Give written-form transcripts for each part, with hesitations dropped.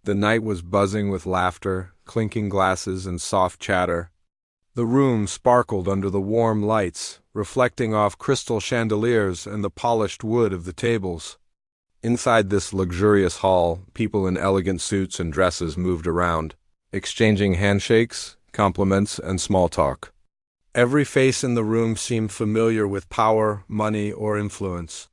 The night was buzzing with laughter, clinking glasses, and soft chatter. The room sparkled under the warm lights, reflecting off crystal chandeliers and the polished wood of the tables. Inside this luxurious hall, people in elegant suits and dresses moved around, exchanging handshakes, compliments, and small talk. Every face in the room seemed familiar with power, money, or influence.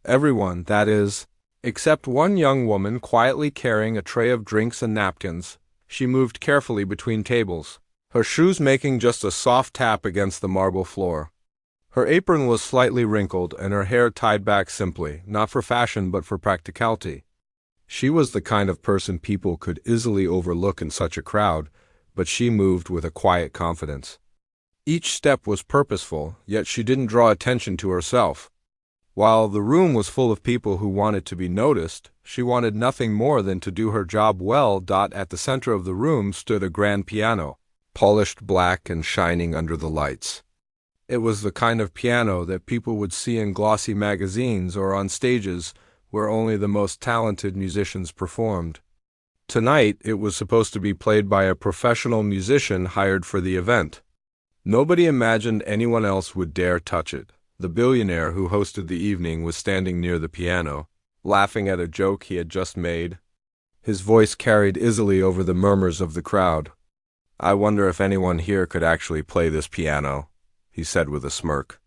Everyone, that is, except one young woman quietly carrying a tray of drinks and napkins. She moved carefully between tables, her shoes making just a soft tap against the marble floor. Her apron was slightly wrinkled and her hair tied back simply, not for fashion but for practicality. She was the kind of person people could easily overlook in such a crowd, but she moved with a quiet confidence. Each step was purposeful, yet she didn't draw attention to herself. While the room was full of people who wanted to be noticed, she wanted nothing more than to do her job well. At the center of the room stood a grand piano, polished black and shining under the lights. It was the kind of piano that people would see in glossy magazines or on stages where only the most talented musicians performed. Tonight, it was supposed to be played by a professional musician hired for the event. Nobody imagined anyone else would dare touch it. The billionaire who hosted the evening was standing near the piano, laughing at a joke he had just made. His voice carried easily over the murmurs of the crowd. "I wonder if anyone here could actually play this piano," he said with a smirk.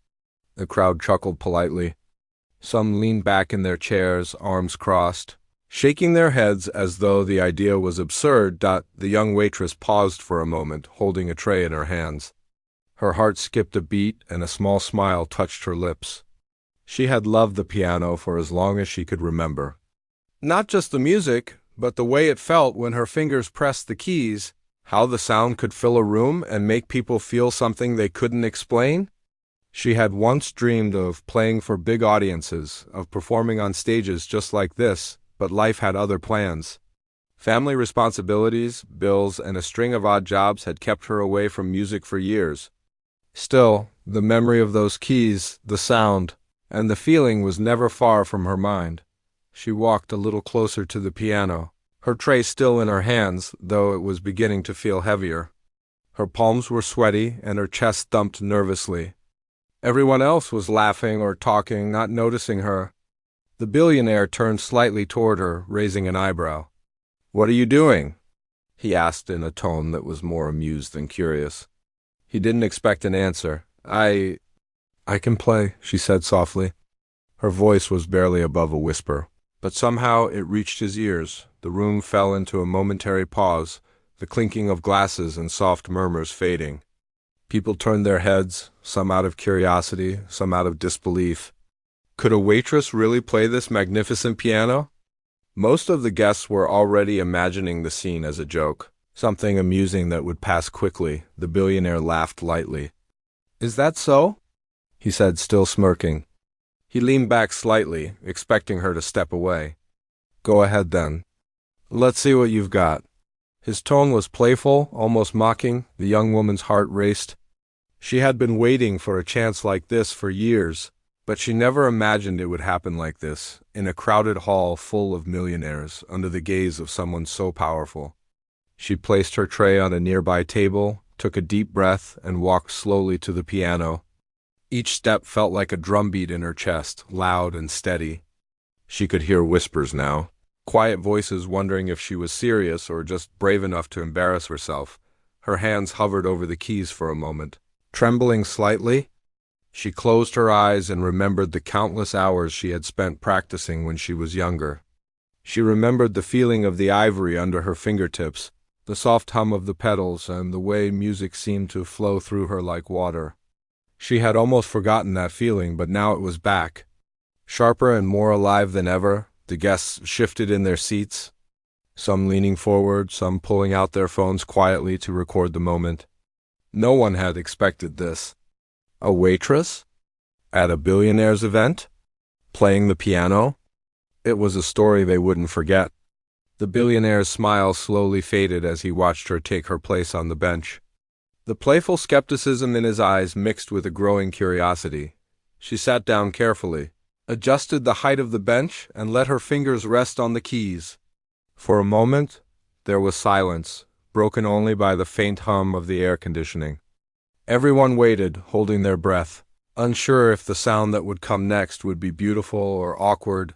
The crowd chuckled politely. Some leaned back in their chairs, arms crossed, shaking their heads as though the idea was absurd. The young waitress paused for a moment, holding a tray in her hands. Her heart skipped a beat and a small smile touched her lips. She had loved the piano for as long as she could remember. Not just the music, but the way it felt when her fingers pressed the keys, how the sound could fill a room and make people feel something they couldn't explain. She had once dreamed of playing for big audiences, of performing on stages just like this, but life had other plans. Family responsibilities, bills, and a string of odd jobs had kept her away from music for years. Still, the memory of those keys, the sound, and the feeling was never far from her mind. She walked a little closer to the piano, her tray still in her hands, though it was beginning to feel heavier. Her palms were sweaty and her chest thumped nervously. Everyone else was laughing or talking, not noticing her. The billionaire turned slightly toward her, raising an eyebrow. "What are you doing?" he asked in a tone that was more amused than curious. He didn't expect an answer. I can play," she said softly. Her voice was barely above a whisper, but somehow it reached his ears. The room fell into a momentary pause, the clinking of glasses and soft murmurs fading. People turned their heads, some out of curiosity, some out of disbelief. Could a waitress really play this magnificent piano? Most of the guests were already imagining the scene as a joke. Something amusing that would pass quickly. The billionaire laughed lightly. "Is that so?" he said, still smirking. He leaned back slightly, expecting her to step away. "Go ahead then. Let's see what you've got." His tone was playful, almost mocking. The young woman's heart raced. She had been waiting for a chance like this for years, but she never imagined it would happen like this, in a crowded hall full of millionaires, under the gaze of someone so powerful. She placed her tray on a nearby table, took a deep breath, and walked slowly to the piano. Each step felt like a drumbeat in her chest, loud and steady. She could hear whispers now, quiet voices wondering if she was serious or just brave enough to embarrass herself. Her hands hovered over the keys for a moment. Trembling slightly, she closed her eyes and remembered the countless hours she had spent practicing when she was younger. She remembered the feeling of the ivory under her fingertips, the soft hum of the pedals, and the way music seemed to flow through her like water. She had almost forgotten that feeling, but now it was back. Sharper and more alive than ever, the guests shifted in their seats, some leaning forward, some pulling out their phones quietly to record the moment. No one had expected this. A waitress? At a billionaire's event? Playing the piano? It was a story they wouldn't forget. The billionaire's smile slowly faded as he watched her take her place on the bench. The playful skepticism in his eyes mixed with a growing curiosity. She sat down carefully, adjusted the height of the bench, and let her fingers rest on the keys. For a moment, there was silence, broken only by the faint hum of the air conditioning. Everyone waited, holding their breath, unsure if the sound that would come next would be beautiful or awkward.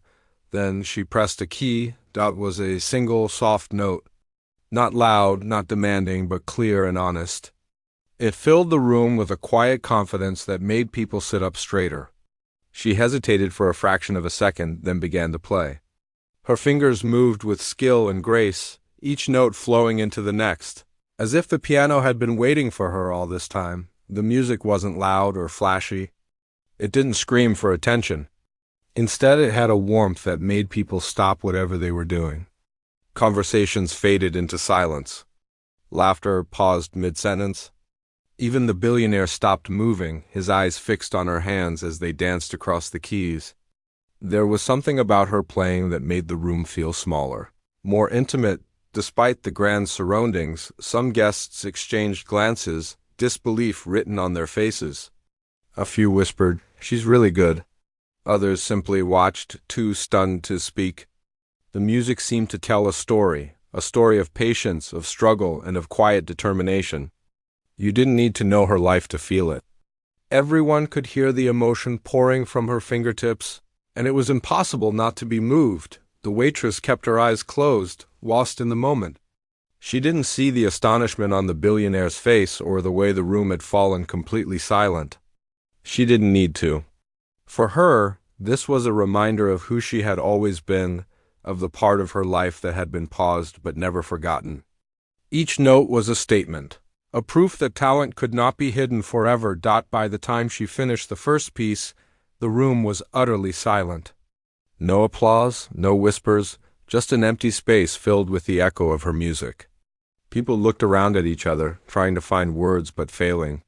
Then she pressed a key. That was a single, soft note. Not loud, not demanding, but clear and honest. It filled the room with a quiet confidence that made people sit up straighter. She hesitated for a fraction of a second, then began to play. Her fingers moved with skill and grace, each note flowing into the next, as if the piano had been waiting for her all this time. The music wasn't loud or flashy. It didn't scream for attention. Instead, it had a warmth that made people stop whatever they were doing. Conversations faded into silence. Laughter paused mid-sentence. Even the billionaire stopped moving, his eyes fixed on her hands as they danced across the keys. There was something about her playing that made the room feel smaller, more intimate. Despite the grand surroundings, some guests exchanged glances, disbelief written on their faces. A few whispered, "She's really good." Others simply watched, too stunned to speak. The music seemed to tell a story of patience, of struggle, and of quiet determination. You didn't need to know her life to feel it. Everyone could hear the emotion pouring from her fingertips, and it was impossible not to be moved. The waitress kept her eyes closed, lost in the moment. She didn't see the astonishment on the billionaire's face or the way the room had fallen completely silent. She didn't need to. For her, this was a reminder of who she had always been, of the part of her life that had been paused but never forgotten. Each note was a statement, a proof that talent could not be hidden forever. By the time she finished the first piece, the room was utterly silent. No applause, no whispers, just an empty space filled with the echo of her music. People looked around at each other, trying to find words but failing.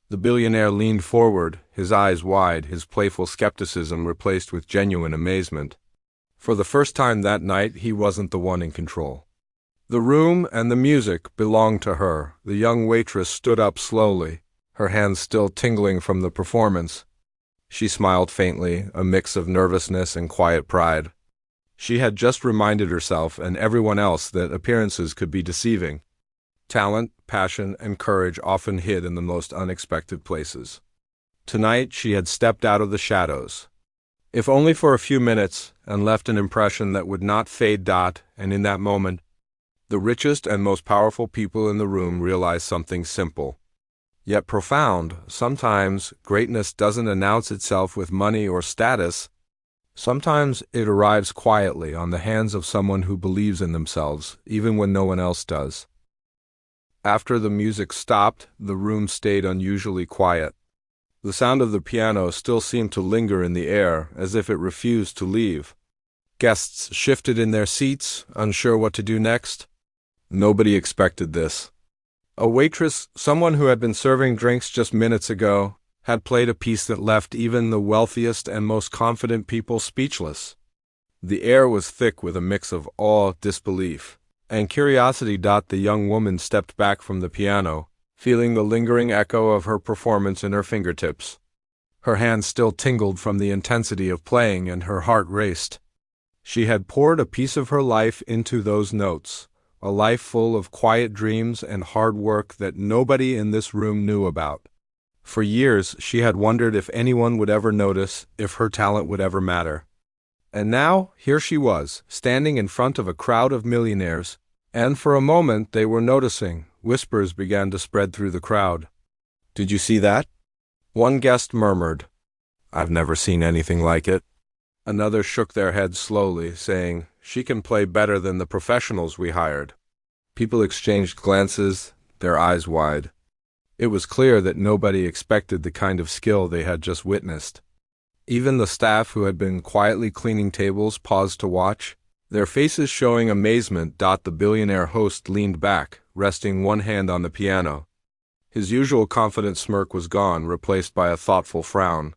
The billionaire leaned forward, his eyes wide, his playful skepticism replaced with genuine amazement. For the first time that night, he wasn't the one in control. The room and the music belonged to her. The young waitress stood up slowly, her hands still tingling from the performance. She smiled faintly, a mix of nervousness and quiet pride. She had just reminded herself and everyone else that appearances could be deceiving. Talent, passion, and courage often hid in the most unexpected places. Tonight she had stepped out of the shadows, if only for a few minutes, and left an impression that would not fade. And in that moment, the richest and most powerful people in the room realized something simple, yet profound. Sometimes greatness doesn't announce itself with money or status. Sometimes it arrives quietly on the hands of someone who believes in themselves, even when no one else does. After the music stopped, the room stayed unusually quiet. The sound of the piano still seemed to linger in the air, as if it refused to leave. Guests shifted in their seats, unsure what to do next. Nobody expected this. A waitress, someone who had been serving drinks just minutes ago, had played a piece that left even the wealthiest and most confident people speechless. The air was thick with a mix of awe, disbelief, and curiosity. The young woman stepped back from the piano, feeling the lingering echo of her performance in her fingertips. Her hands still tingled from the intensity of playing, and her heart raced. She had poured a piece of her life into those notes, a life full of quiet dreams and hard work that nobody in this room knew about. For years, she had wondered if anyone would ever notice, if her talent would ever matter. And now, here she was, standing in front of a crowd of millionaires, and for a moment they were noticing. Whispers began to spread through the crowd. "Did you see that?" One guest murmured, "I've never seen anything like it." Another shook their heads slowly, saying, "She can play better than the professionals we hired." People exchanged glances, their eyes wide. It was clear that nobody expected the kind of skill they had just witnessed. Even the staff who had been quietly cleaning tables paused to watch, their faces showing amazement. The billionaire host leaned back, resting one hand on the piano. His usual confident smirk was gone, replaced by a thoughtful frown.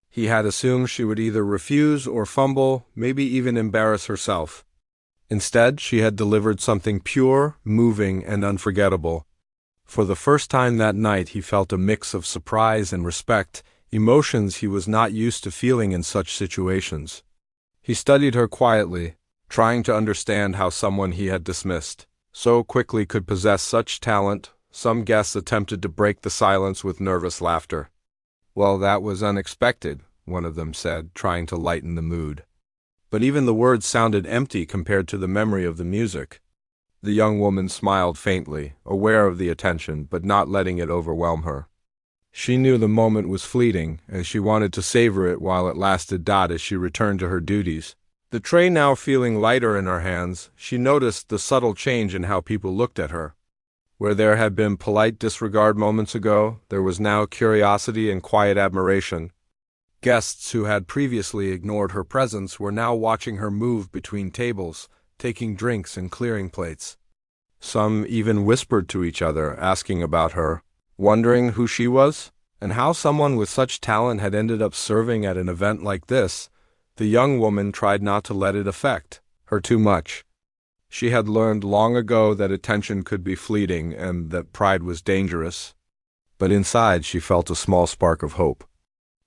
He had assumed she would either refuse or fumble, maybe even embarrass herself. Instead, she had delivered something pure, moving, and unforgettable. For the first time that night, he felt a mix of surprise and respect, emotions he was not used to feeling in such situations. He studied her quietly, trying to understand how someone he had dismissed so quickly could possess such talent. Some guests attempted to break the silence with nervous laughter. "Well, that was unexpected," one of them said, trying to lighten the mood. But even the words sounded empty compared to the memory of the music. The young woman smiled faintly, aware of the attention, but not letting it overwhelm her. She knew the moment was fleeting, and she wanted to savor it while it lasted. As she returned to her duties, the tray now feeling lighter in her hands, she noticed the subtle change in how people looked at her. Where there had been polite disregard moments ago, there was now curiosity and quiet admiration. Guests who had previously ignored her presence were now watching her move between tables, taking drinks and clearing plates. Some even whispered to each other, asking about her, wondering who she was, and how someone with such talent had ended up serving at an event like this. The young woman tried not to let it affect her too much. She had learned long ago that attention could be fleeting and that pride was dangerous. But inside she felt a small spark of hope.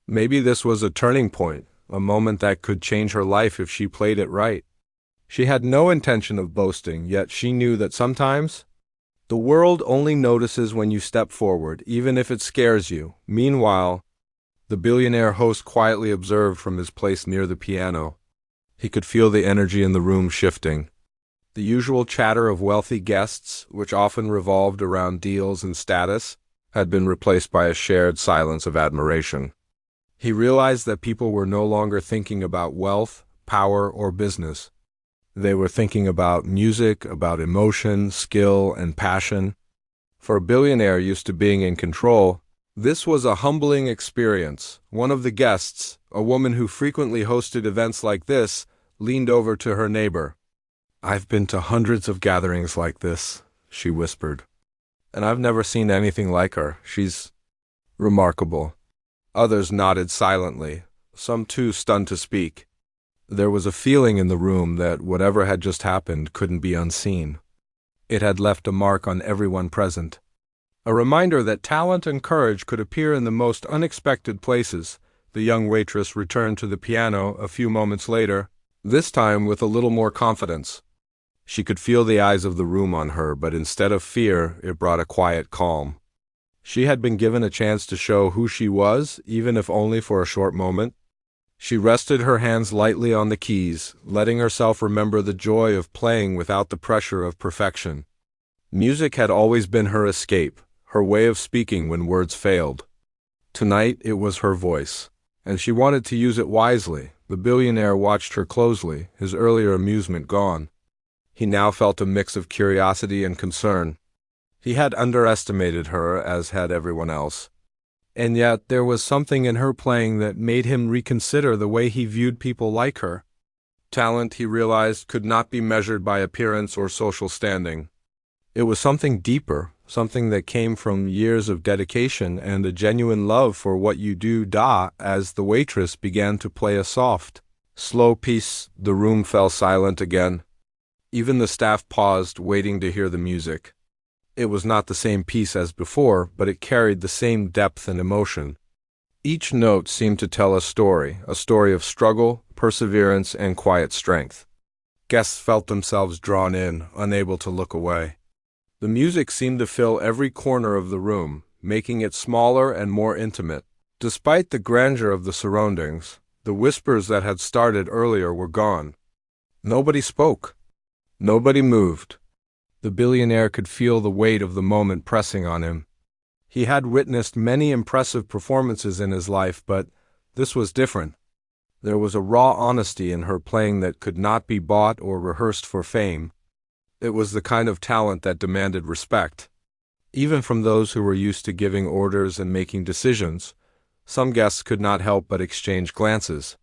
Maybe this was a turning point, a moment that could change her life if she played it right. She had no intention of boasting, yet she knew that sometimes the world only notices when you step forward, even if it scares you. Meanwhile, the billionaire host quietly observed from his place near the piano. He could feel the energy in the room shifting. The usual chatter of wealthy guests, which often revolved around deals and status, had been replaced by a shared silence of admiration. He realized that people were no longer thinking about wealth, power, or business. They were thinking about music, about emotion, skill, and passion. For a billionaire used to being in control, this was a humbling experience. One of the guests, a woman who frequently hosted events like this, leaned over to her neighbor. "I've been to hundreds of gatherings like this," she whispered, "and I've never seen anything like her. She's remarkable." Others nodded silently, some too stunned to speak. There was a feeling in the room that whatever had just happened couldn't be unseen. It had left a mark on everyone present. A reminder that talent and courage could appear in the most unexpected places. The young waitress returned to the piano a few moments later, this time with a little more confidence. She could feel the eyes of the room on her, but instead of fear, it brought a quiet calm. She had been given a chance to show who she was, even if only for a short moment. She rested her hands lightly on the keys, letting herself remember the joy of playing without the pressure of perfection. Music had always been her escape, her way of speaking when words failed. Tonight it was her voice, and she wanted to use it wisely. The billionaire watched her closely, his earlier amusement gone. He now felt a mix of curiosity and concern. He had underestimated her, as had everyone else. And yet there was something in her playing that made him reconsider the way he viewed people like her. Talent, he realized, could not be measured by appearance or social standing. It was something deeper, something that came from years of dedication and a genuine love for what you do. As the waitress began to play a soft, slow piece, the room fell silent again. Even the staff paused, waiting to hear the music. It was not the same piece as before, but it carried the same depth and emotion. Each note seemed to tell a story of struggle, perseverance, and quiet strength. Guests felt themselves drawn in, unable to look away. The music seemed to fill every corner of the room, making it smaller and more intimate. Despite the grandeur of the surroundings, the whispers that had started earlier were gone. Nobody spoke. Nobody moved. The billionaire could feel the weight of the moment pressing on him. He had witnessed many impressive performances in his life, but this was different. There was a raw honesty in her playing that could not be bought or rehearsed for fame. It was the kind of talent that demanded respect. Even from those who were used to giving orders and making decisions, some guests could not help but exchange glances,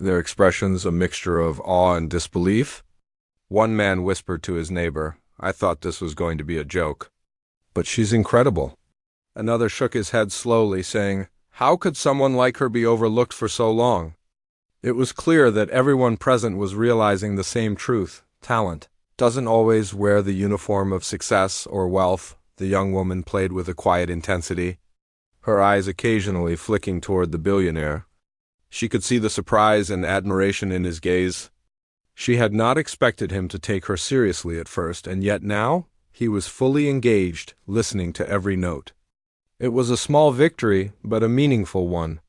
their expressions a mixture of awe and disbelief. One man whispered to his neighbor, "I thought this was going to be a joke. But she's incredible." Another shook his head slowly, saying, "How could someone like her be overlooked for so long?" It was clear that everyone present was realizing the same truth. Talent doesn't always wear the uniform of success or wealth. The young woman played with a quiet intensity, her eyes occasionally flicking toward the billionaire. She could see the surprise and admiration in his gaze. She had not expected him to take her seriously at first, and yet now he was fully engaged, listening to every note. It was a small victory, but a meaningful one.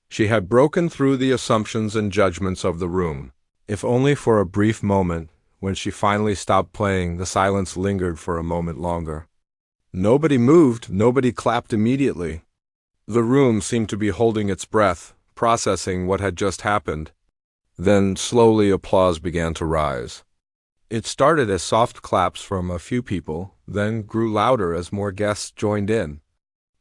She had broken through the assumptions and judgments of the room. If only for a brief moment, when she finally stopped playing, the silence lingered for a moment longer. Nobody moved, nobody clapped immediately. The room seemed to be holding its breath, processing what had just happened. Then, slowly, applause began to rise. It started as soft claps from a few people, then grew louder as more guests joined in.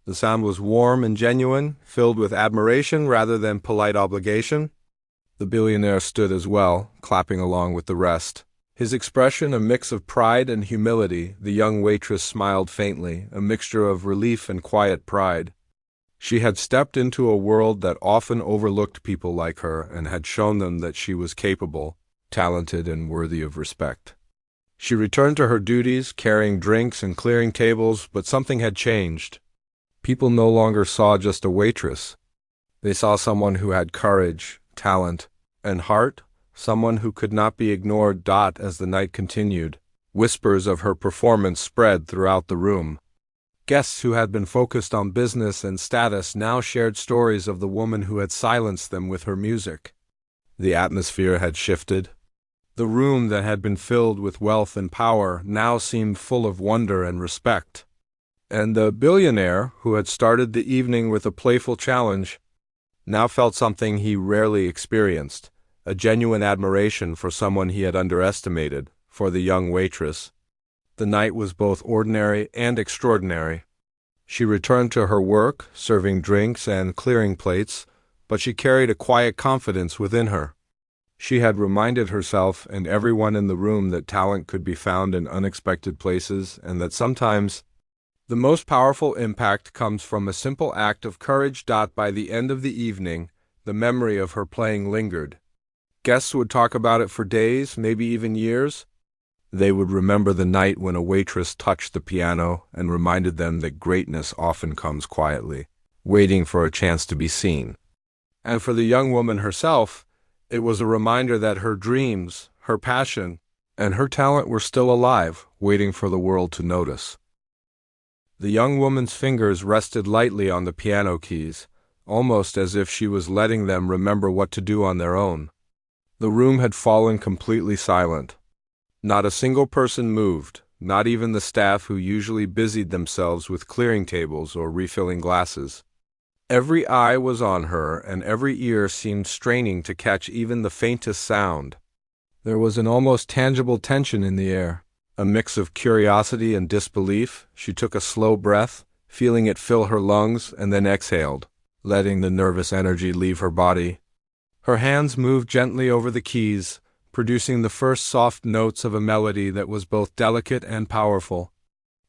The sound was warm and genuine, filled with admiration rather than polite obligation. The billionaire stood as well, clapping along with the rest. His expression a mix of pride and humility. The young waitress smiled faintly, a mixture of relief and quiet pride. She had stepped into a world that often overlooked people like her and had shown them that she was capable, talented, and worthy of respect. She returned to her duties, carrying drinks and clearing tables, but something had changed. People no longer saw just a waitress. They saw someone who had courage, talent, and heart, someone who could not be ignored. As the night continued, whispers of her performance spread throughout the room. Guests who had been focused on business and status now shared stories of the woman who had silenced them with her music. The atmosphere had shifted. The room that had been filled with wealth and power now seemed full of wonder and respect. And the billionaire, who had started the evening with a playful challenge, now felt something he rarely experienced, a genuine admiration for someone he had underestimated, for the young waitress. The night was both ordinary and extraordinary. She returned to her work, serving drinks and clearing plates, but she carried a quiet confidence within her. She had reminded herself and everyone in the room that talent could be found in unexpected places, and that sometimes the most powerful impact comes from a simple act of courage. By the end of the evening, the memory of her playing lingered. Guests would talk about it for days, maybe even years. They would remember the night when a waitress touched the piano and reminded them that greatness often comes quietly, waiting for a chance to be seen. And for the young woman herself, it was a reminder that her dreams, her passion, and her talent were still alive, waiting for the world to notice. The young woman's fingers rested lightly on the piano keys, almost as if she was letting them remember what to do on their own. The room had fallen completely silent. Not a single person moved, not even the staff who usually busied themselves with clearing tables or refilling glasses. Every eye was on her, and every ear seemed straining to catch even the faintest sound. There was an almost tangible tension in the air, a mix of curiosity and disbelief. She took a slow breath, feeling it fill her lungs, and then exhaled, letting the nervous energy leave her body. Her hands moved gently over the keys, producing the first soft notes of a melody that was both delicate and powerful.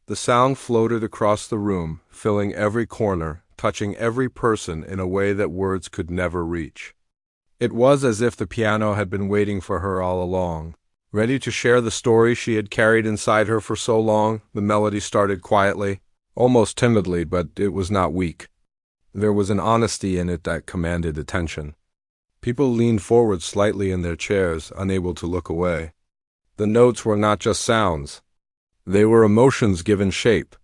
The sound floated across the room, filling every corner, touching every person in a way that words could never reach. It was as if the piano had been waiting for her all along. Ready to share the story she had carried inside her for so long, the melody started quietly, almost timidly, but it was not weak. There was an honesty in it that commanded attention. People leaned forward slightly in their chairs, unable to look away. The notes were not just sounds. They were emotions given shape.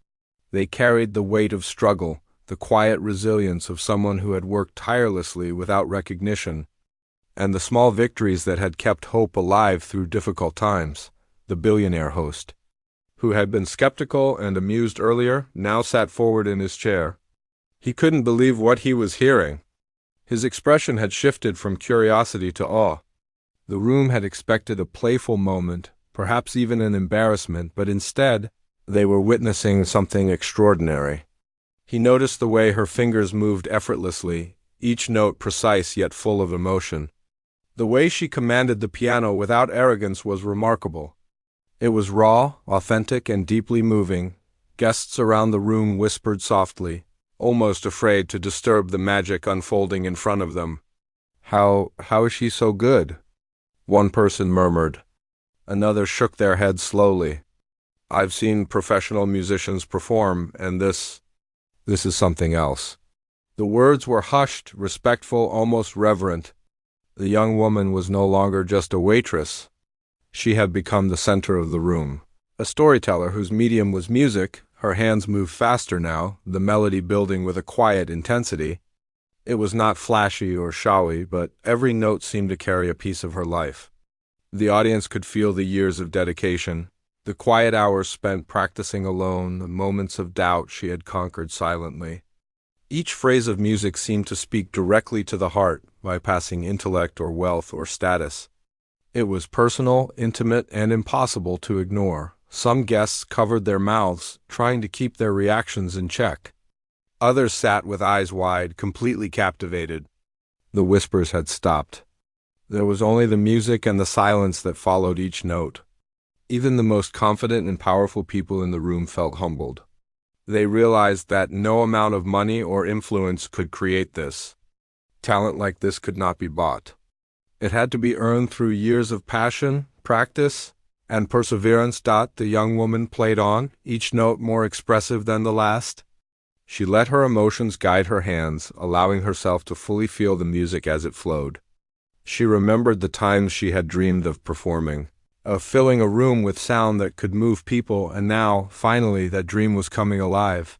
They carried the weight of struggle, the quiet resilience of someone who had worked tirelessly without recognition, and the small victories that had kept hope alive through difficult times. The billionaire host, who had been skeptical and amused earlier, now sat forward in his chair. He couldn't believe what he was hearing. His expression had shifted from curiosity to awe. The room had expected a playful moment, perhaps even an embarrassment, but instead, they were witnessing something extraordinary. He noticed the way her fingers moved effortlessly, each note precise yet full of emotion. The way she commanded the piano without arrogance was remarkable. It was raw, authentic, and deeply moving. Guests around the room whispered softly, almost afraid to disturb the magic unfolding in front of them. How is she so good?" one person murmured. Another shook their head slowly. "I've seen professional musicians perform, and this is something else." The words were hushed, respectful, almost reverent. The young woman was no longer just a waitress. She had become the center of the room. A storyteller whose medium was music, her hands moved faster now, the melody building with a quiet intensity. It was not flashy or showy, but every note seemed to carry a piece of her life. The audience could feel the years of dedication, the quiet hours spent practicing alone, the moments of doubt she had conquered silently. Each phrase of music seemed to speak directly to the heart, bypassing intellect or wealth or status. It was personal, intimate, and impossible to ignore. Some guests covered their mouths, trying to keep their reactions in check. Others sat with eyes wide, completely captivated. The whispers had stopped. There was only the music and the silence that followed each note. Even the most confident and powerful people in the room felt humbled. They realized that no amount of money or influence could create this. Talent like this could not be bought. It had to be earned through years of passion, practice, and perseverance. The young woman played on, each note more expressive than the last. She let her emotions guide her hands, allowing herself to fully feel the music as it flowed. She remembered the times she had dreamed of performing, of filling a room with sound that could move people, and now, finally, that dream was coming alive.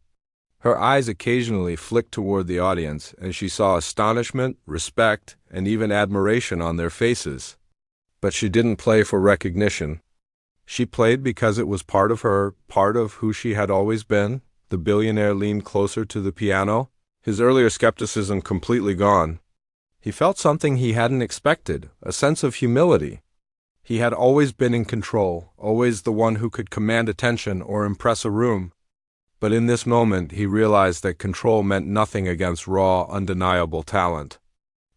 Her eyes occasionally flicked toward the audience, and she saw astonishment, respect, and even admiration on their faces. But she didn't play for recognition. She played because it was part of her, part of who she had always been. The billionaire leaned closer to the piano, his earlier skepticism completely gone. He felt something he hadn't expected, a sense of humility. He had always been in control, always the one who could command attention or impress a room. But in this moment, he realized that control meant nothing against raw, undeniable talent.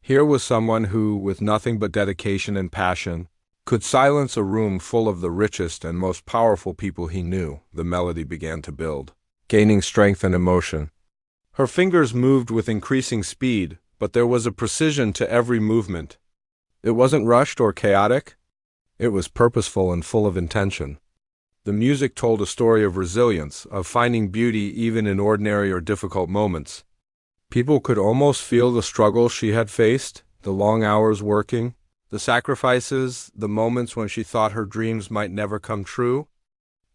Here was someone who, with nothing but dedication and passion, could silence a room full of the richest and most powerful people he knew. The melody began to build, gaining strength and emotion. Her fingers moved with increasing speed, but there was a precision to every movement. It wasn't rushed or chaotic. It was purposeful and full of intention. The music told a story of resilience, of finding beauty even in ordinary or difficult moments. People could almost feel the struggles she had faced, the long hours working, the sacrifices, the moments when she thought her dreams might never come true.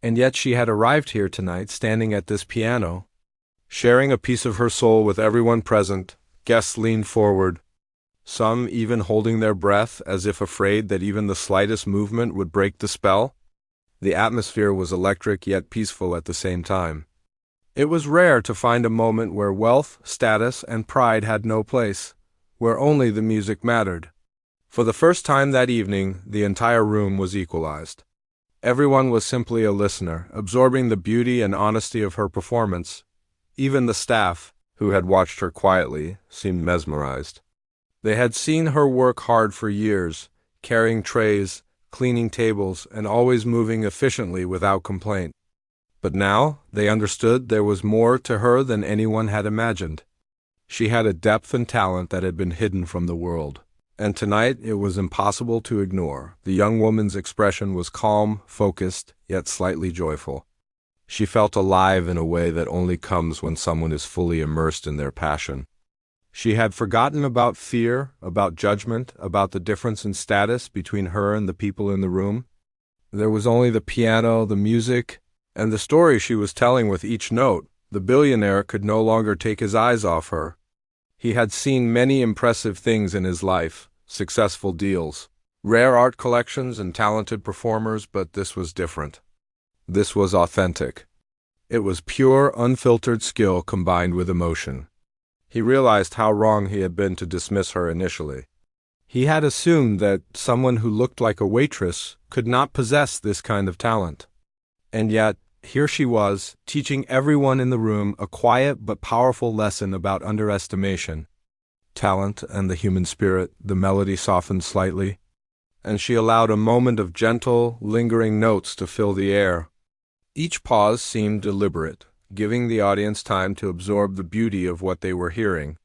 And yet she had arrived here tonight, standing at this piano, sharing a piece of her soul with everyone present. Guests leaned forward, some even holding their breath as if afraid that even the slightest movement would break the spell. The atmosphere was electric yet peaceful at the same time. It was rare to find a moment where wealth, status, and pride had no place, where only the music mattered. For the first time that evening, the entire room was equalized. Everyone was simply a listener, absorbing the beauty and honesty of her performance. Even the staff, who had watched her quietly, seemed mesmerized. They had seen her work hard for years, carrying trays, cleaning tables, and always moving efficiently without complaint. But now, they understood there was more to her than anyone had imagined. She had a depth and talent that had been hidden from the world, and tonight it was impossible to ignore. The young woman's expression was calm, focused, yet slightly joyful. She felt alive in a way that only comes when someone is fully immersed in their passion. She had forgotten about fear, about judgment, about the difference in status between her and the people in the room. There was only the piano, the music, and the story she was telling with each note. The billionaire could no longer take his eyes off her. He had seen many impressive things in his life, successful deals, rare art collections, and talented performers, but this was different. This was authentic. It was pure, unfiltered skill combined with emotion. He realized how wrong he had been to dismiss her initially. He had assumed that someone who looked like a waitress could not possess this kind of talent. And yet, here she was, teaching everyone in the room a quiet but powerful lesson about underestimation. Talent and the human spirit. The melody softened slightly, and she allowed a moment of gentle, lingering notes to fill the air. Each pause seemed deliberate, giving the audience time to absorb the beauty of what they were hearing.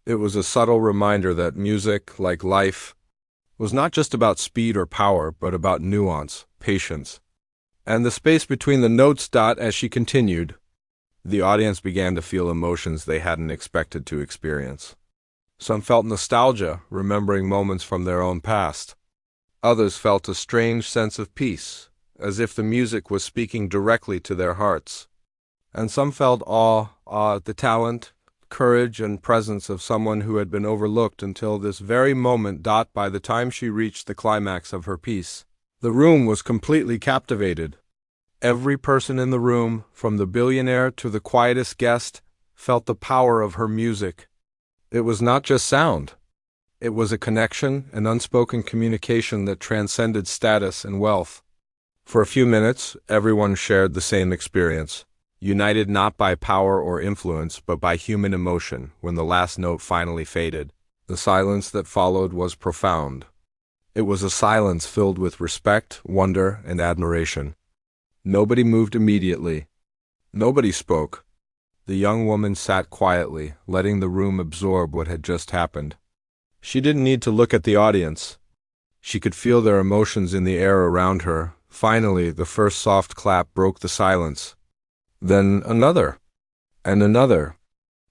It was a subtle reminder that music, like life, was not just about speed or power, but about nuance, patience, and the space between the notes. As she continued, the audience began to feel emotions they hadn't expected to experience. Some felt nostalgia, remembering moments from their own past. Others felt a strange sense of peace, as if the music was speaking directly to their hearts. And some felt awe at the talent, courage, and presence of someone who had been overlooked until this very moment. By the time she reached the climax of her piece, the room was completely captivated. Every person in the room, from the billionaire to the quietest guest, felt the power of her music. It was not just sound. It was a connection, an unspoken communication that transcended status and wealth. For a few minutes, everyone shared the same experience, united not by power or influence, but by human emotion. When the last note finally faded, the silence that followed was profound. It was a silence filled with respect, wonder, and admiration. Nobody moved immediately. Nobody spoke. The young woman sat quietly, letting the room absorb what had just happened. She didn't need to look at the audience. She could feel their emotions in the air around her. Finally, the first soft clap broke the silence. Then another, and another.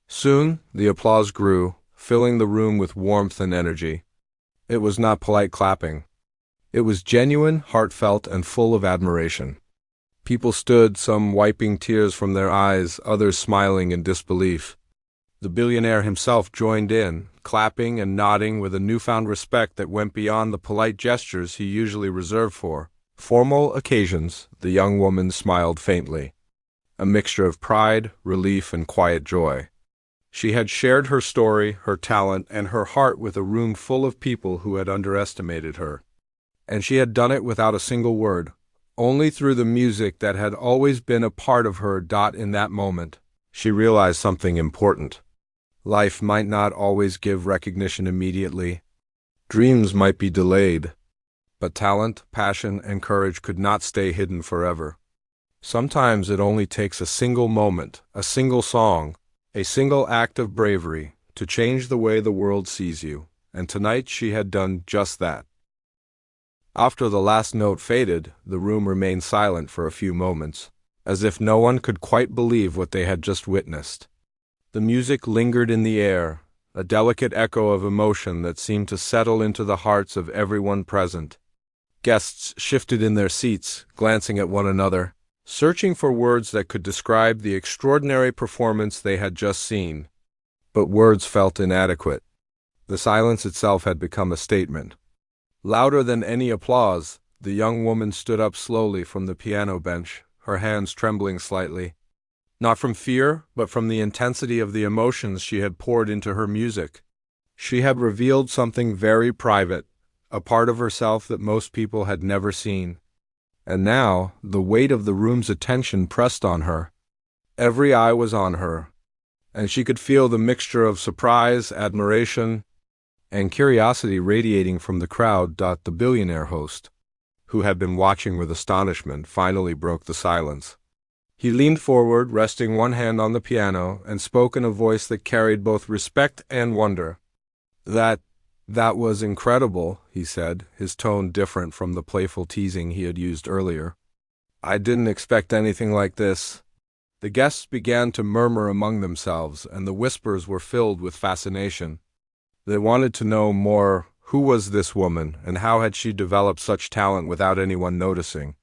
Soon, the applause grew, filling the room with warmth and energy. It was not polite clapping. It was genuine, heartfelt, and full of admiration. People stood, some wiping tears from their eyes, others smiling in disbelief. The billionaire himself joined in, clapping and nodding with a newfound respect that went beyond the polite gestures he usually reserved for formal occasions. The young woman smiled faintly, a mixture of pride, relief, and quiet joy. She had shared her story, her talent, and her heart with a room full of people who had underestimated her. And she had done it without a single word, only through the music that had always been a part of her. In that moment, she realized something important. Life might not always give recognition immediately. Dreams might be delayed. But talent, passion, and courage could not stay hidden forever. Sometimes it only takes a single moment, a single song, a single act of bravery to change the way the world sees you. And tonight she had done just that. After the last note faded, the room remained silent for a few moments, as if no one could quite believe what they had just witnessed. The music lingered in the air, a delicate echo of emotion that seemed to settle into the hearts of everyone present. Guests shifted in their seats, glancing at one another, searching for words that could describe the extraordinary performance they had just seen. But words felt inadequate. The silence itself had become a statement. Louder than any applause, the young woman stood up slowly from the piano bench, her hands trembling slightly. Not from fear, but from the intensity of the emotions she had poured into her music. She had revealed something very private, a part of herself that most people had never seen. And now, the weight of the room's attention pressed on her. Every eye was on her, and she could feel the mixture of surprise, admiration, and curiosity radiating from the crowd. The billionaire host, who had been watching with astonishment, finally broke the silence. He leaned forward, resting one hand on the piano, and spoke in a voice that carried both respect and wonder. That was incredible," he said, his tone different from the playful teasing he had used earlier. "I didn't expect anything like this." The guests began to murmur among themselves, and the whispers were filled with fascination. They wanted to know more. Who was this woman, and how had she developed such talent without anyone noticing?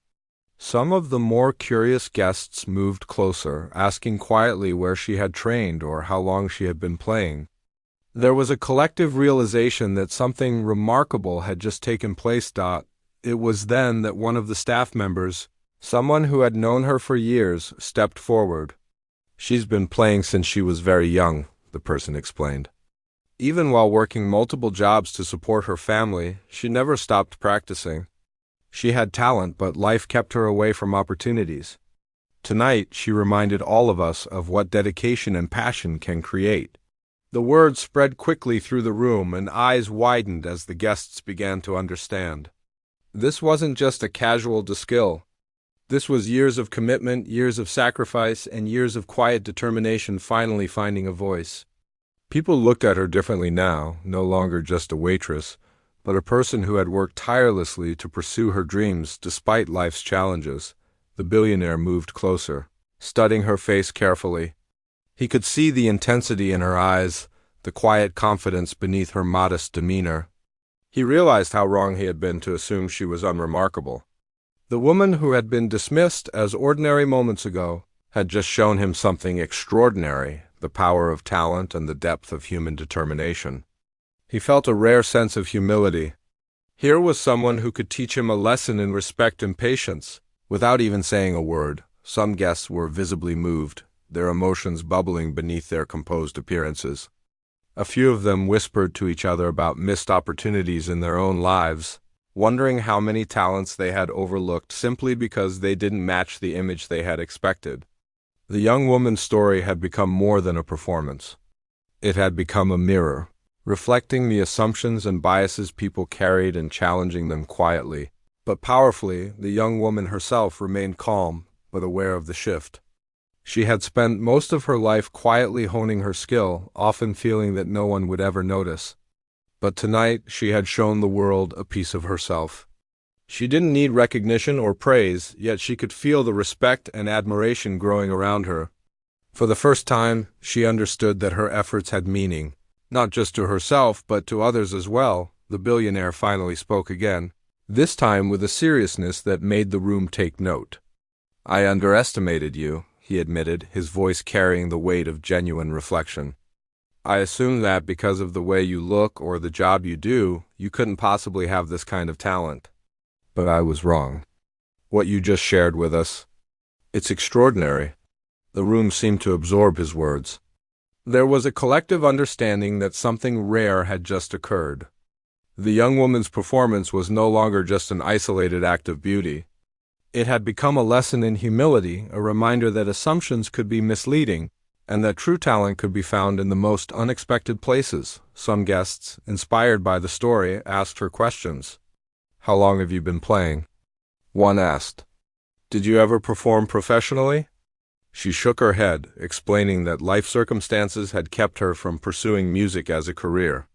Some of the more curious guests moved closer, asking quietly where she had trained or how long she had been playing. There was a collective realization that something remarkable had just taken place. It was then that one of the staff members, someone who had known her for years, stepped forward. "She's been playing since she was very young," the person explained. "Even while working multiple jobs to support her family, she never stopped practicing. She had talent, but life kept her away from opportunities. Tonight, she reminded all of us of what dedication and passion can create." The words spread quickly through the room, and eyes widened as the guests began to understand. This wasn't just a casual skill. This was years of commitment, years of sacrifice, and years of quiet determination finally finding a voice. People looked at her differently now, no longer just a waitress, but a person who had worked tirelessly to pursue her dreams despite life's challenges. The billionaire moved closer, studying her face carefully. He could see the intensity in her eyes, the quiet confidence beneath her modest demeanor. He realized how wrong he had been to assume she was unremarkable. The woman who had been dismissed as ordinary moments ago had just shown him something extraordinary, the power of talent and the depth of human determination. He felt a rare sense of humility. Here was someone who could teach him a lesson in respect and patience. Without even saying a word, some guests were visibly moved, their emotions bubbling beneath their composed appearances. A few of them whispered to each other about missed opportunities in their own lives, wondering how many talents they had overlooked simply because they didn't match the image they had expected. The young woman's story had become more than a performance. It had become a mirror, reflecting the assumptions and biases people carried and challenging them quietly. But powerfully, the young woman herself remained calm, but aware of the shift. She had spent most of her life quietly honing her skill, often feeling that no one would ever notice. But tonight, she had shown the world a piece of herself. She didn't need recognition or praise, yet she could feel the respect and admiration growing around her. For the first time, she understood that her efforts had meaning, not just to herself, but to others as well. The billionaire finally spoke again, this time with a seriousness that made the room take note. "I underestimated you," he admitted, his voice carrying the weight of genuine reflection. "I assumed that because of the way you look or the job you do, you couldn't possibly have this kind of talent. But I was wrong. What you just shared with us, it's extraordinary." The room seemed to absorb his words. There was a collective understanding that something rare had just occurred. The young woman's performance was no longer just an isolated act of beauty. It had become a lesson in humility, a reminder that assumptions could be misleading, and that true talent could be found in the most unexpected places. Some guests, inspired by the story, asked her questions. "How long have you been playing?" one asked. "Did you ever perform professionally?" She shook her head, explaining that life circumstances had kept her from pursuing music as a career.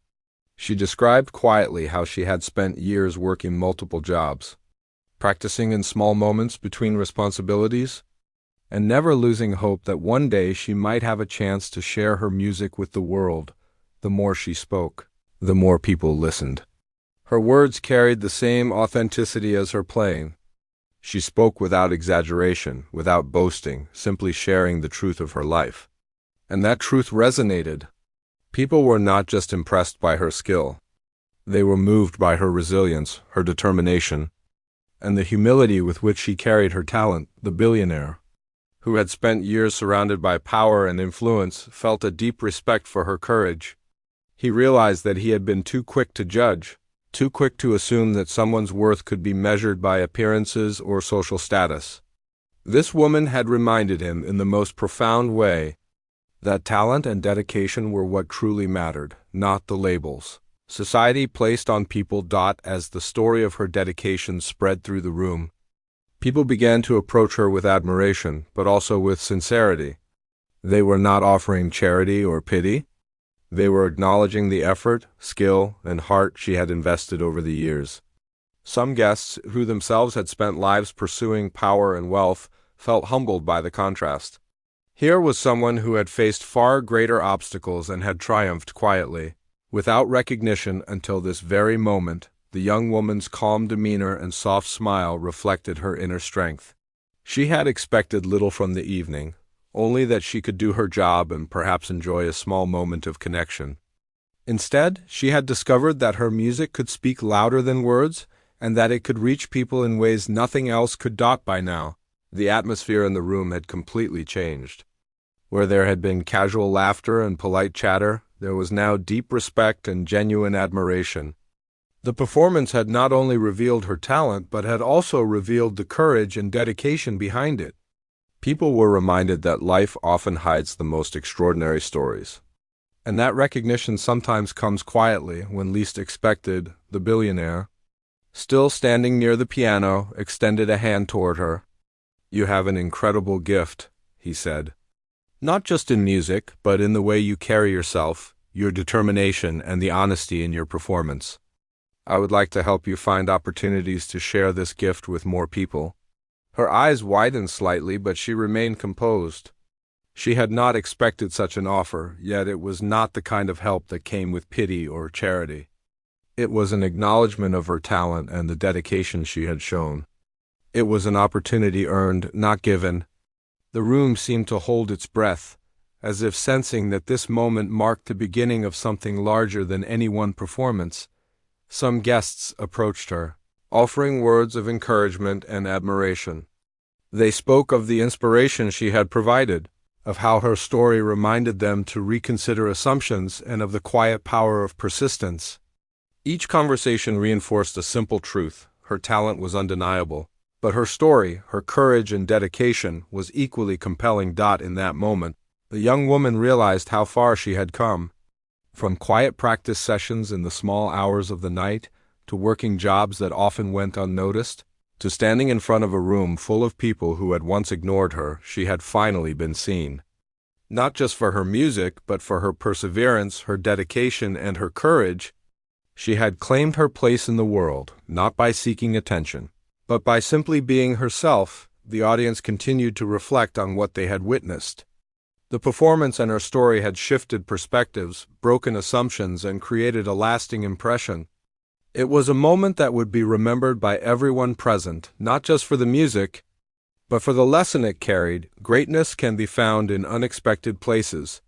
She described quietly how she had spent years working multiple jobs, practicing in small moments between responsibilities, and never losing hope that one day she might have a chance to share her music with the world. The more she spoke, the more people listened. Her words carried the same authenticity as her playing. She spoke without exaggeration, without boasting, simply sharing the truth of her life. And that truth resonated. People were not just impressed by her skill. They were moved by her resilience, her determination, and the humility with which she carried her talent. The billionaire, who had spent years surrounded by power and influence, felt a deep respect for her courage. He realized that he had been too quick to judge, too quick to assume that someone's worth could be measured by appearances or social status. This woman had reminded him in the most profound way that talent and dedication were what truly mattered, not the labels society placed on people. As the story of her dedication spread through the room, people began to approach her with admiration, but also with sincerity. They were not offering charity or pity. They were acknowledging the effort, skill, and heart she had invested over the years. Some guests, who themselves had spent lives pursuing power and wealth, felt humbled by the contrast. Here was someone who had faced far greater obstacles and had triumphed quietly, without recognition until this very moment. The young woman's calm demeanor and soft smile reflected her inner strength. She had expected little from the evening, only that she could do her job and perhaps enjoy a small moment of connection. Instead, she had discovered that her music could speak louder than words, and that it could reach people in ways nothing else could. By now, the atmosphere in the room had completely changed. Where there had been casual laughter and polite chatter, there was now deep respect and genuine admiration. The performance had not only revealed her talent, but had also revealed the courage and dedication behind it. People were reminded that life often hides the most extraordinary stories, and that recognition sometimes comes quietly when least expected. The billionaire, still standing near the piano, extended a hand toward her. "You have an incredible gift," he said. "Not just in music, but in the way you carry yourself, your determination, and the honesty in your performance. I would like to help you find opportunities to share this gift with more people." Her eyes widened slightly, but she remained composed. She had not expected such an offer, yet it was not the kind of help that came with pity or charity. It was an acknowledgement of her talent and the dedication she had shown. It was an opportunity earned, not given. The room seemed to hold its breath, as if sensing that this moment marked the beginning of something larger than any one performance. Some guests approached her, offering words of encouragement and admiration. They spoke of the inspiration she had provided, of how her story reminded them to reconsider assumptions, and of the quiet power of persistence. Each conversation reinforced a simple truth: her talent was undeniable, but her story, her courage and dedication, was equally compelling. In that moment, the young woman realized how far she had come. From quiet practice sessions in the small hours of the night, to working jobs that often went unnoticed, to standing in front of a room full of people who had once ignored her, she had finally been seen. Not just for her music, but for her perseverance, her dedication, and her courage. She had claimed her place in the world, not by seeking attention, but by simply being herself. The audience continued to reflect on what they had witnessed. The performance and her story had shifted perspectives, broken assumptions, and created a lasting impression. It was a moment that would be remembered by everyone present, not just for the music, but for the lesson it carried. Greatness can be found in unexpected places,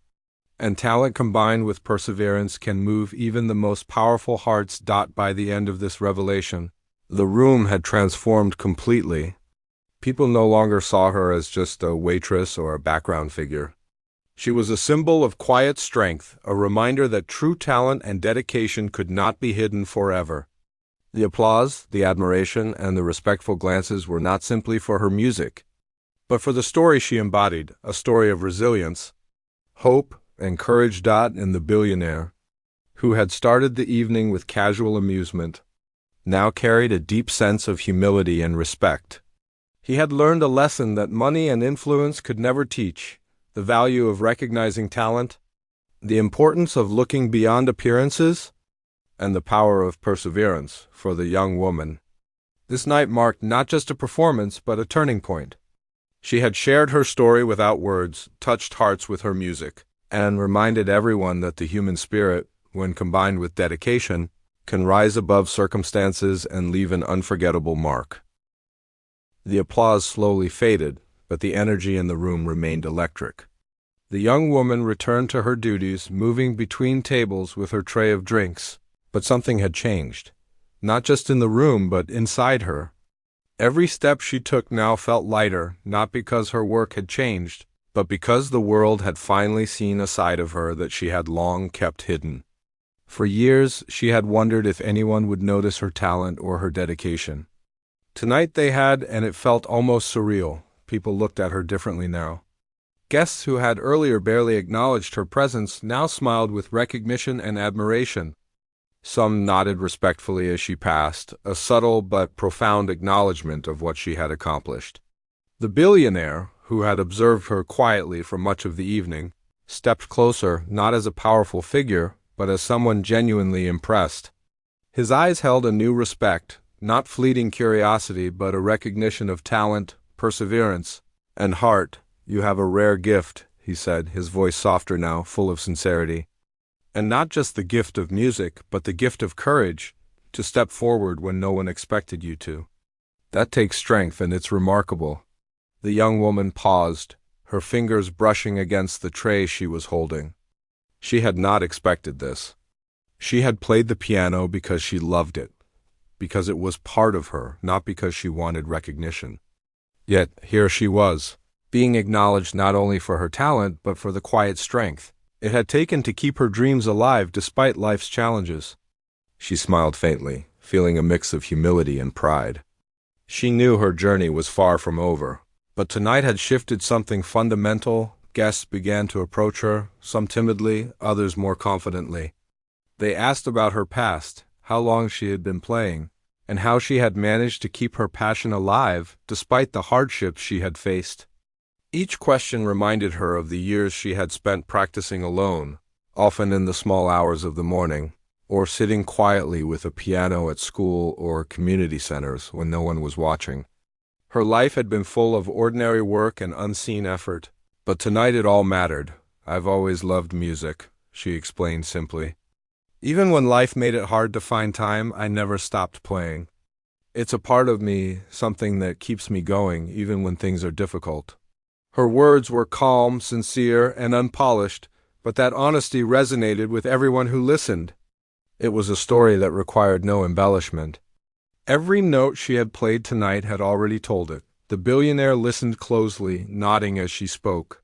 and talent combined with perseverance can move even the most powerful hearts. By the end of this revelation, the room had transformed completely. People no longer saw her as just a waitress or a background figure. She was a symbol of quiet strength, a reminder that true talent and dedication could not be hidden forever. The applause, the admiration, and the respectful glances were not simply for her music, but for the story she embodied, a story of resilience, hope, and courage. In the billionaire, who had started the evening with casual amusement, now carried a deep sense of humility and respect. He had learned a lesson that money and influence could never teach: the value of recognizing talent, the importance of looking beyond appearances, and the power of perseverance. For the young woman, this night marked not just a performance, but a turning point. She had shared her story without words, touched hearts with her music, and reminded everyone that the human spirit, when combined with dedication, can rise above circumstances and leave an unforgettable mark. The applause slowly faded, but the energy in the room remained electric. The young woman returned to her duties, moving between tables with her tray of drinks. But something had changed, not just in the room, but inside her. Every step she took now felt lighter, not because her work had changed, but because the world had finally seen a side of her that she had long kept hidden. For years, she had wondered if anyone would notice her talent or her dedication. Tonight they had, and it felt almost surreal. People looked at her differently now. Guests who had earlier barely acknowledged her presence now smiled with recognition and admiration. Some nodded respectfully as she passed, a subtle but profound acknowledgement of what she had accomplished. The billionaire, who had observed her quietly for much of the evening, stepped closer, not as a powerful figure, but as someone genuinely impressed. His eyes held a new respect, not fleeting curiosity, but a recognition of talent, perseverance, and heart. "You have a rare gift," he said, his voice softer now, full of sincerity. "And not just the gift of music, but the gift of courage, to step forward when no one expected you to. That takes strength, and it's remarkable." The young woman paused, her fingers brushing against the tray she was holding. She had not expected this. She had played the piano because she loved it, because it was part of her, not because she wanted recognition. Yet here she was, being acknowledged not only for her talent, but for the quiet strength it had taken to keep her dreams alive despite life's challenges. She smiled faintly, feeling a mix of humility and pride. She knew her journey was far from over, but tonight had shifted something fundamental. Guests began to approach her, some timidly, others more confidently. They asked about her past, how long she had been playing, and how she had managed to keep her passion alive despite the hardships she had faced. Each question reminded her of the years she had spent practicing alone, often in the small hours of the morning, or sitting quietly with a piano at school or community centers when no one was watching. Her life had been full of ordinary work and unseen effort, but tonight it all mattered. "I've always loved music," she explained simply. Even when life made it hard to find time, I never stopped playing. It's a part of me, something that keeps me going, even when things are difficult. Her words were calm, sincere, and unpolished, but that honesty resonated with everyone who listened. It was a story that required no embellishment. Every note she had played tonight had already told it. The billionaire listened closely, nodding as she spoke.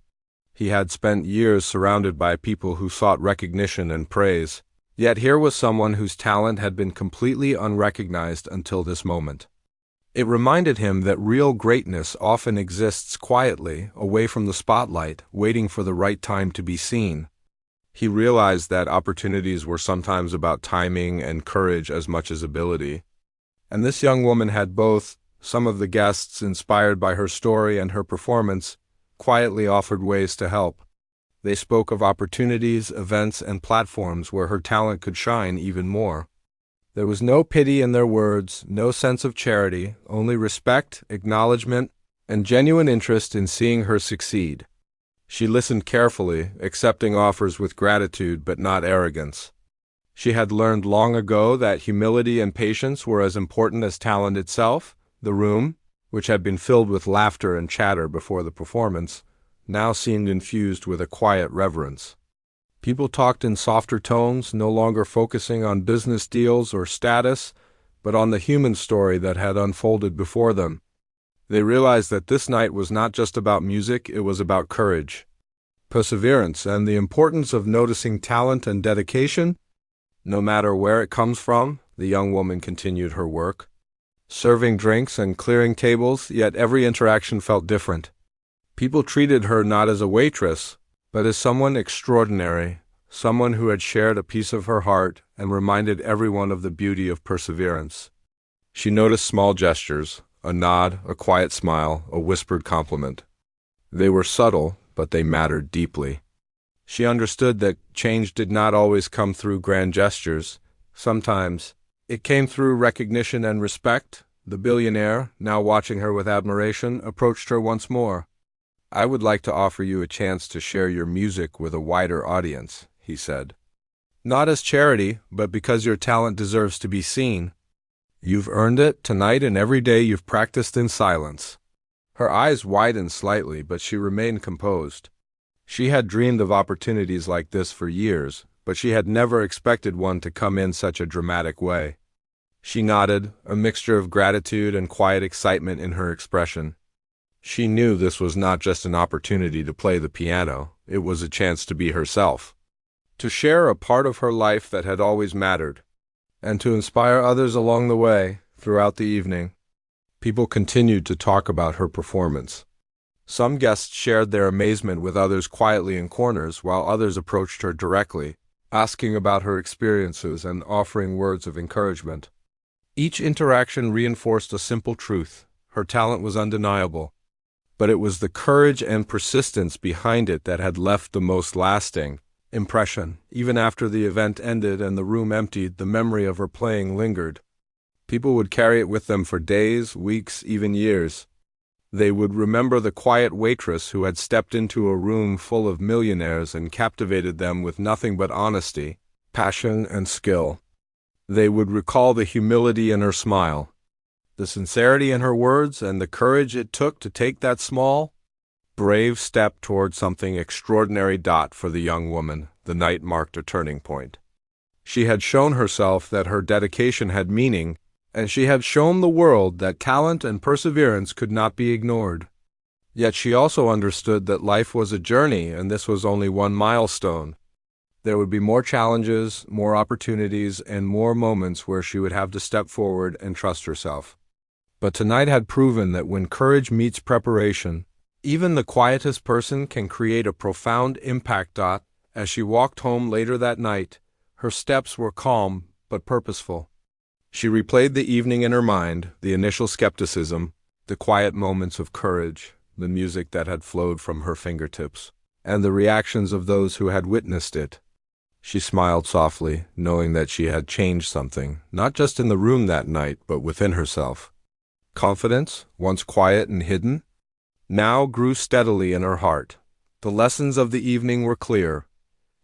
He had spent years surrounded by people who sought recognition and praise. Yet here was someone whose talent had been completely unrecognized until this moment. It reminded him that real greatness often exists quietly, away from the spotlight, waiting for the right time to be seen. He realized that opportunities were sometimes about timing and courage as much as ability. And this young woman had both. Some of the guests, inspired by her story and her performance, quietly offered ways to help. They spoke of opportunities, events, and platforms where her talent could shine even more. There was no pity in their words, no sense of charity, only respect, acknowledgement, and genuine interest in seeing her succeed. She listened carefully, accepting offers with gratitude but not arrogance. She had learned long ago that humility and patience were as important as talent itself. The room, which had been filled with laughter and chatter before the performance, now seemed infused with a quiet reverence. People talked in softer tones, no longer focusing on business deals or status, but on the human story that had unfolded before them. They realized that this night was not just about music, it was about courage, perseverance, and the importance of noticing talent and dedication. No matter where it comes from, the young woman continued her work, serving drinks and clearing tables, yet every interaction felt different. People treated her not as a waitress, but as someone extraordinary, someone who had shared a piece of her heart and reminded everyone of the beauty of perseverance. She noticed small gestures, a nod, a quiet smile, a whispered compliment. They were subtle, but they mattered deeply. She understood that change did not always come through grand gestures. Sometimes it came through recognition and respect. The billionaire, now watching her with admiration, approached her once more. "I would like to offer you a chance to share your music with a wider audience," he said. "Not as charity, but because your talent deserves to be seen. You've earned it tonight and every day you've practiced in silence." Her eyes widened slightly, but she remained composed. She had dreamed of opportunities like this for years, but she had never expected one to come in such a dramatic way. She nodded, a mixture of gratitude and quiet excitement in her expression. She knew this was not just an opportunity to play the piano, it was a chance to be herself, to share a part of her life that had always mattered, and to inspire others along the way. Throughout the evening, people continued to talk about her performance. Some guests shared their amazement with others quietly in corners, while others approached her directly, asking about her experiences and offering words of encouragement. Each interaction reinforced a simple truth: her talent was undeniable, but it was the courage and persistence behind it that had left the most lasting impression. Even after the event ended and the room emptied, the memory of her playing lingered. People would carry it with them for days, weeks, even years. They would remember the quiet waitress who had stepped into a room full of millionaires and captivated them with nothing but honesty, passion, and skill. They would recall the humility in her smile, the sincerity in her words, and the courage it took to take that small, brave step toward something extraordinary. For the young woman, the night marked a turning point. She had shown herself that her dedication had meaning, and she had shown the world that talent and perseverance could not be ignored. Yet she also understood that life was a journey, and this was only one milestone. There would be more challenges, more opportunities, and more moments where she would have to step forward and trust herself. But tonight had proven that when courage meets preparation, even the quietest person can create a profound impact. As she walked home later that night, her steps were calm but purposeful. She replayed the evening in her mind, the initial skepticism, the quiet moments of courage, the music that had flowed from her fingertips, and the reactions of those who had witnessed it. She smiled softly, knowing that she had changed something, not just in the room that night, but within herself. Confidence, once quiet and hidden, now grew steadily in her heart. The lessons of the evening were clear.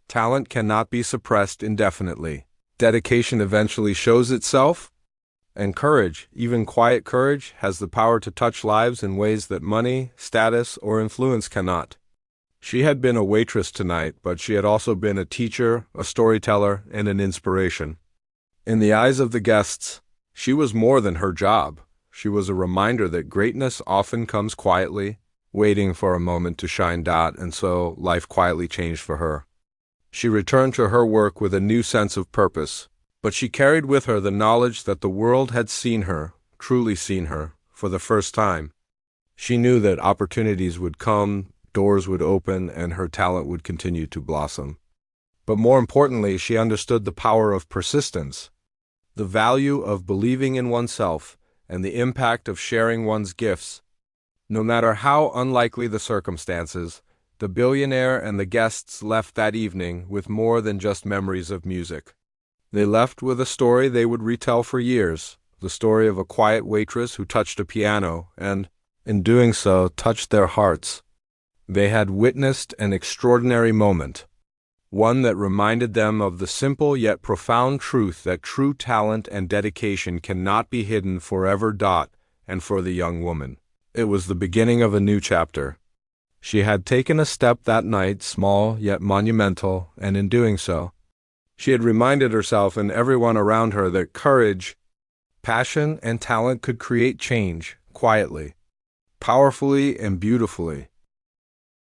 Talent cannot be suppressed indefinitely. dedication eventually shows itself, and courage, even quiet courage, has the power to touch lives in ways that money, status, or influence cannot. She had been a waitress tonight, but she had also been a teacher, a storyteller, and an inspiration. In the eyes of the guests, she was more than her job. She was a reminder that greatness often comes quietly, waiting for a moment to shine. And so life quietly changed for her. She returned to her work with a new sense of purpose, but she carried with her the knowledge that the world had seen her, truly seen her, for the first time. She knew that opportunities would come, doors would open, and her talent would continue to blossom. But more importantly, she understood the power of persistence, the value of believing in oneself, and the impact of sharing one's gifts. No matter how unlikely the circumstances, the billionaire and the guests left that evening with more than just memories of music. They left with a story they would retell for years, the story of a quiet waitress who touched a piano and, in doing so, touched their hearts. They had witnessed an extraordinary moment, one that reminded them of the simple yet profound truth that true talent and dedication cannot be hidden forever. And for the young woman, it was the beginning of a new chapter. She had taken a step that night, small yet monumental, and in doing so, she had reminded herself and everyone around her that courage, passion, and talent could create change, quietly, powerfully, and beautifully.